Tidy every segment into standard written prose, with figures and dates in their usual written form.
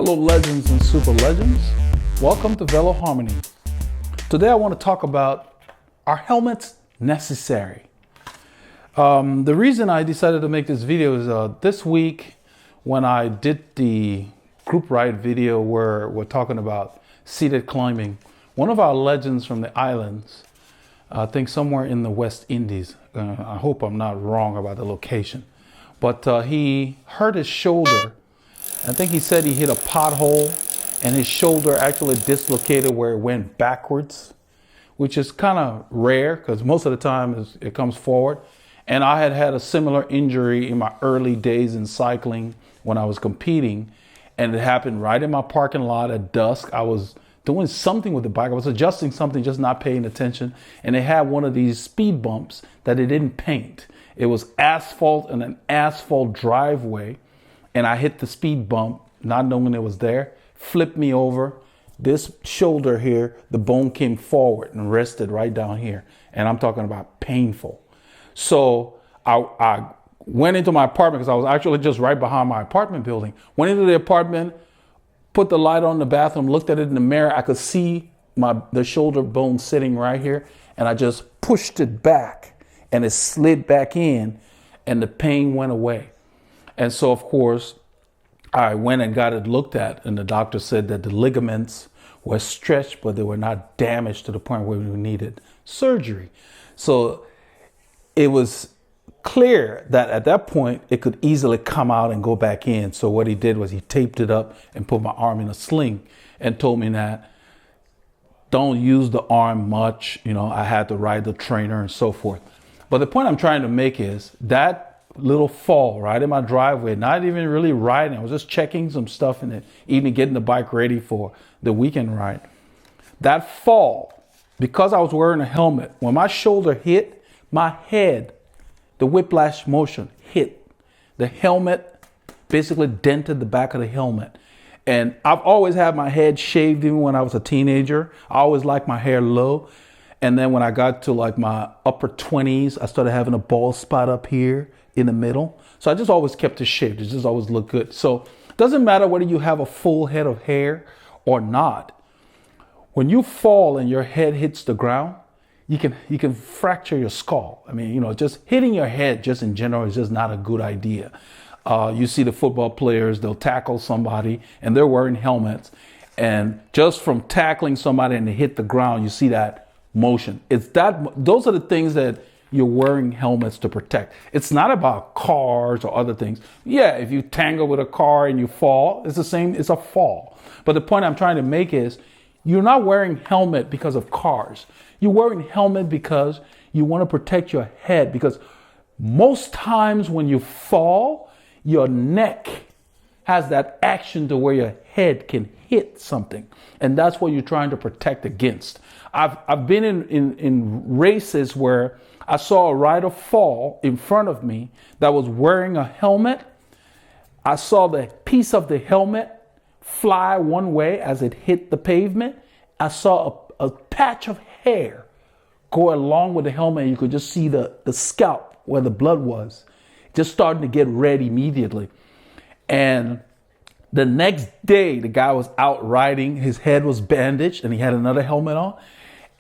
Hello legends and super legends. Welcome to Veloharmony. Today I want to talk about, are helmets necessary? The reason I decided to make this video is this week when I did the group ride video where we're talking about seated climbing, one of our legends from the islands, I think somewhere in the West Indies, I hope I'm not wrong about the location, but he hurt his shoulder. I think he said he hit a pothole and his shoulder actually dislocated where it went backwards, which is kind of rare because most of the time it comes forward. And I had had a similar injury in my early days in cycling when I was competing, and it happened right in my parking lot at dusk. I was doing something with the bike. I was adjusting something, just not paying attention. And they had one of these speed bumps that they didn't paint. It was asphalt and an asphalt driveway. And I hit the speed bump, not knowing it was there, flipped me over. This shoulder here, the bone came forward and rested right down here. And I'm talking about painful. So I went into my apartment because I was actually just right behind my apartment building. Went into the apartment, put the light on the bathroom, looked at it in the mirror. I could see the shoulder bone sitting right here. And I just pushed it back and it slid back in and the pain went away. And so, of course, I went and got it looked at, and the doctor said that the ligaments were stretched, but they were not damaged to the point where we needed surgery. So it was clear that at that point, it could easily come out and go back in. So what he did was he taped it up and put my arm in a sling and told me that don't use the arm much. You know, I had to ride the trainer and so forth. But the point I'm trying to make is that little fall right in my driveway, not even really riding. I was just checking some stuff in it, even getting the bike ready for the weekend ride. That fall, because I was wearing a helmet, when my shoulder hit, my head, the whiplash motion hit. The helmet basically dented the back of the helmet. And I've always had my head shaved even when I was a teenager. I always liked my hair low. And then when I got to like my upper 20s, I started having a bald spot up here in the middle. So I just always kept it shaved. It just always looked good. So it doesn't matter whether you have a full head of hair or not. When you fall and your head hits the ground, you can fracture your skull. I mean, you know, just hitting your head just in general is just not a good idea. You see the football players, they'll tackle somebody and they're wearing helmets. And just from tackling somebody and they hit the ground, you see that motion. Those are the things that you're wearing helmets to protect. It's not about cars or other things. Yeah, if you tangle with a car and you fall, it's the same, it's a fall. But the point I'm trying to make is you're not wearing helmet because of cars. You're wearing helmet because you want to protect your head, because most times when you fall, your neck has that action to where your head can hit something. And that's what you're trying to protect against. I've been in races where I saw a rider fall in front of me that was wearing a helmet. I saw the piece of the helmet fly one way as it hit the pavement. I saw a patch of hair go along with the helmet. You could just see the scalp where the blood was, just starting to get red immediately. And the next day, the guy was out riding. His head was bandaged and he had another helmet on.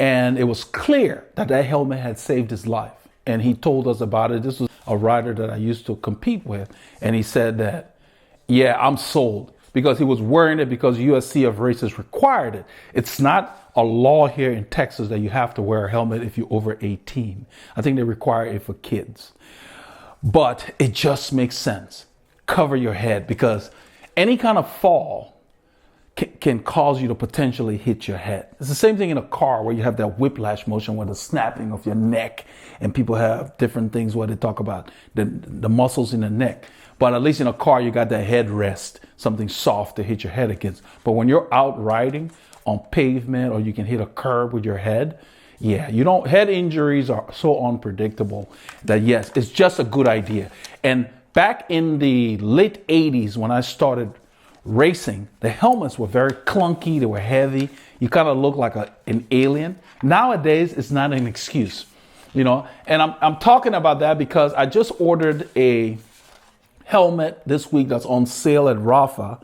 And it was clear that that helmet had saved his life. And he told us about it. This was a rider that I used to compete with. And he said that, yeah, I'm sold, because he was wearing it because USCF races required it. It's not a law here in Texas that you have to wear a helmet if you're over 18. I think they require it for kids. But it just makes sense. Cover your head, because any kind of fall can cause you to potentially hit your head. It's the same thing in a car where you have that whiplash motion with the snapping of your neck, and people have different things where they talk about the muscles in the neck. But at least in a car, you got that headrest, something soft to hit your head against. But when you're out riding on pavement, or you can hit a curb with your head, yeah, head injuries are so unpredictable that yes, it's just a good idea. And back in the late 80s when I started racing, the helmets were very clunky. They were heavy. You kind of look like an alien. Nowadays, it's not an excuse, you know. And I'm talking about that because I just ordered a helmet this week that's on sale at Rafa,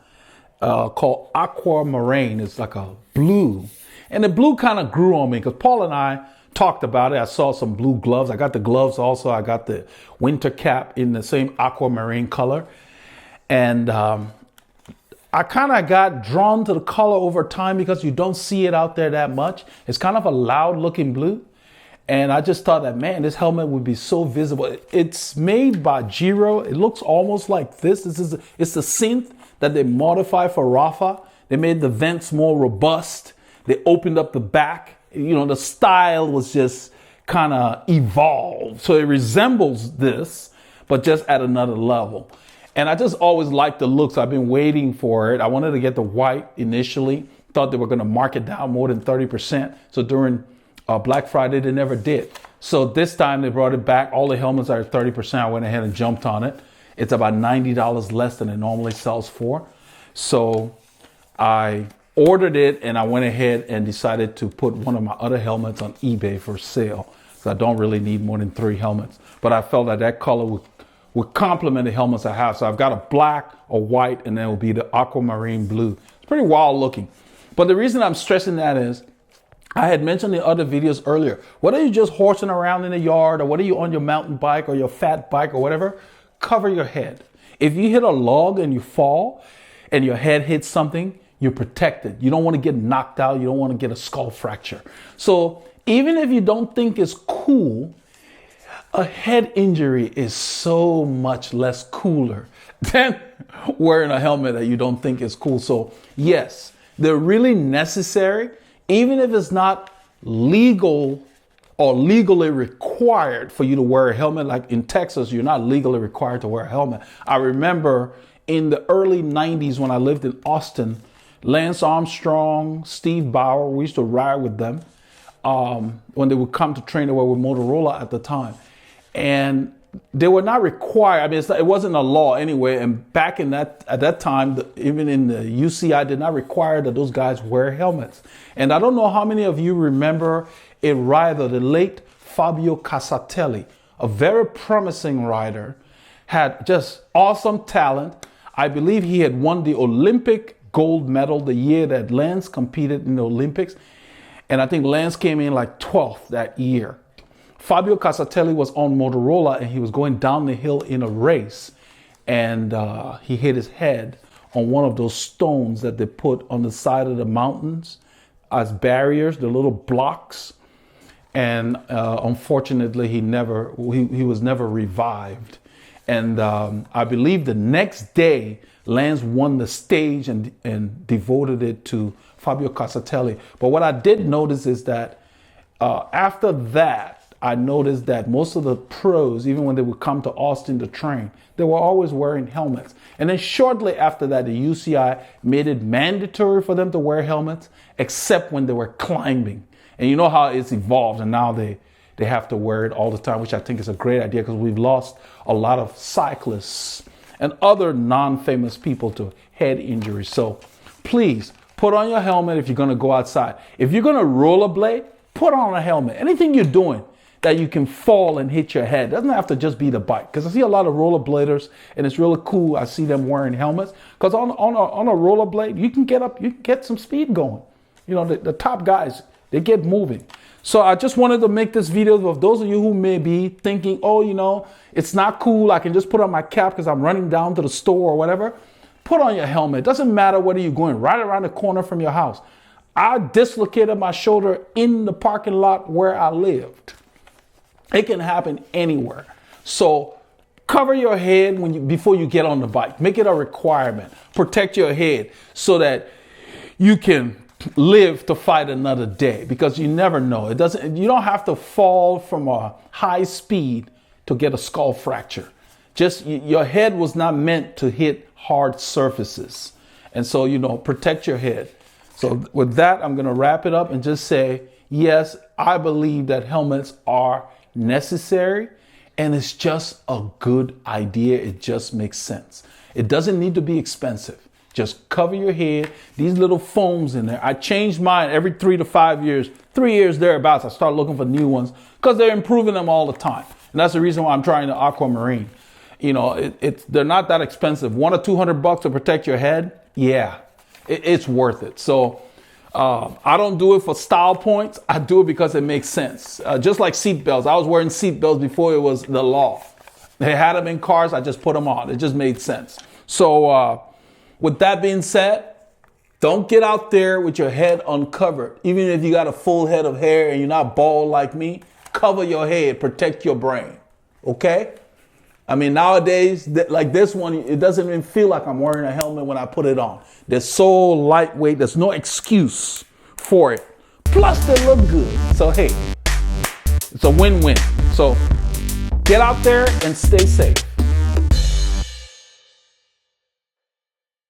called Aquamarine. It's like a blue. And the blue kind of grew on me because Paul and I talked about it. I saw some blue gloves. I got the gloves also. I got the winter cap in the same aquamarine color. And I kind of got drawn to the color over time because you don't see it out there that much. It's kind of a loud looking blue. And I just thought that, man, this helmet would be so visible. It's made by Giro. It looks almost like this. It's a synth that they modified for Rafa. They made the vents more robust. They opened up the back. You know, the style was just kind of evolved. So it resembles this, but just at another level. And I just always liked the looks. I've been waiting for it. I wanted to get the white initially. Thought they were going to mark it down more than 30%. So during Black Friday, they never did. So this time they brought it back. All the helmets are 30%. I went ahead and jumped on it. It's about $90 less than it normally sells for. So I ordered it and I went ahead and decided to put one of my other helmets on eBay for sale. So I don't really need more than 3 helmets. But I felt that that color would complement the helmets I have. So I've got a black, a white, and then it will be the aquamarine blue. It's pretty wild looking. But the reason I'm stressing that is, I had mentioned in other videos earlier, whether you're just horsing around in the yard or whether you're on your mountain bike or your fat bike or whatever, cover your head. If you hit a log and you fall and your head hits something, you're protected. You don't want to get knocked out. You don't want to get a skull fracture. So even if you don't think it's cool, a head injury is so much less cooler than wearing a helmet that you don't think is cool. So yes, they're really necessary. Even if it's not legal or legally required for you to wear a helmet, like in Texas, you're not legally required to wear a helmet. I remember in the early 90s when I lived in Austin, Lance Armstrong, Steve Bauer, we used to ride with them when they would come to train. They were with Motorola at the time. And they were not required. I mean, it wasn't a law anyway. And back in at that time, even in the UCI did not require that those guys wear helmets. And I don't know how many of you remember a rider, the late Fabio Casatelli, a very promising rider, had just awesome talent. I believe he had won the Olympic gold medal the year that Lance competed in the Olympics. And I think Lance came in like 12th that year. Fabio Casatelli was on Motorola and he was going down the hill in a race and he hit his head on one of those stones that they put on the side of the mountains as barriers, the little blocks. And unfortunately, he was never revived. And I believe the next day, Lance won the stage and devoted it to Fabio Casatelli. But what I did notice is that after that, I noticed that most of the pros, even when they would come to Austin to train, they were always wearing helmets. And then shortly after that, the UCI made it mandatory for them to wear helmets, except when they were climbing. And you know how it's evolved, and now they have to wear it all the time, which I think is a great idea because we've lost a lot of cyclists and other non-famous people to head injuries. So please put on your helmet if you're going to go outside. If you're going to rollerblade, put on a helmet. Anything you're doing that you can fall and hit your head. It doesn't have to just be the bike. Because I see a lot of rollerbladers and it's really cool. I see them wearing helmets. Because on a rollerblade, you can get up, you can get some speed going. You know, the top guys, they get moving. So I just wanted to make this video of those of you who may be thinking, oh, you know, it's not cool. I can just put on my cap because I'm running down to the store or whatever. Put on your helmet. It doesn't matter whether you're going right around the corner from your house. I dislocated my shoulder in the parking lot where I lived. It can happen anywhere. So cover your head before you get on the bike. Make it a requirement. Protect your head so that you can live to fight another day, because you never know. You don't have to fall from a high speed to get a skull fracture. Just your head was not meant to hit hard surfaces. And so, you know, protect your head. So with that, I'm going to wrap it up and just say, yes, I believe that helmets are necessary, and it's just a good idea. It just makes sense. It doesn't need to be expensive. Just cover your head. These little foams in there. I change mine every 3 to 5 years. 3 years thereabouts, I start looking for new ones because they're improving them all the time. And that's the reason why I'm trying the Aquamarine. You know, they're not that expensive. $100 or $200 to protect your head. Yeah, it's worth it. So I don't do it for style points. I do it because it makes sense. Just like seatbelts. I was wearing seatbelts before it was the law. They had them in cars. I just put them on. It just made sense. So with that being said, don't get out there with your head uncovered. Even if you got a full head of hair and you're not bald like me, cover your head, protect your brain. Okay? I mean, nowadays, like this one, it doesn't even feel like I'm wearing a helmet when I put it on. They're so lightweight. There's no excuse for it. Plus, they look good. So, hey, it's a win-win. So, get out there and stay safe.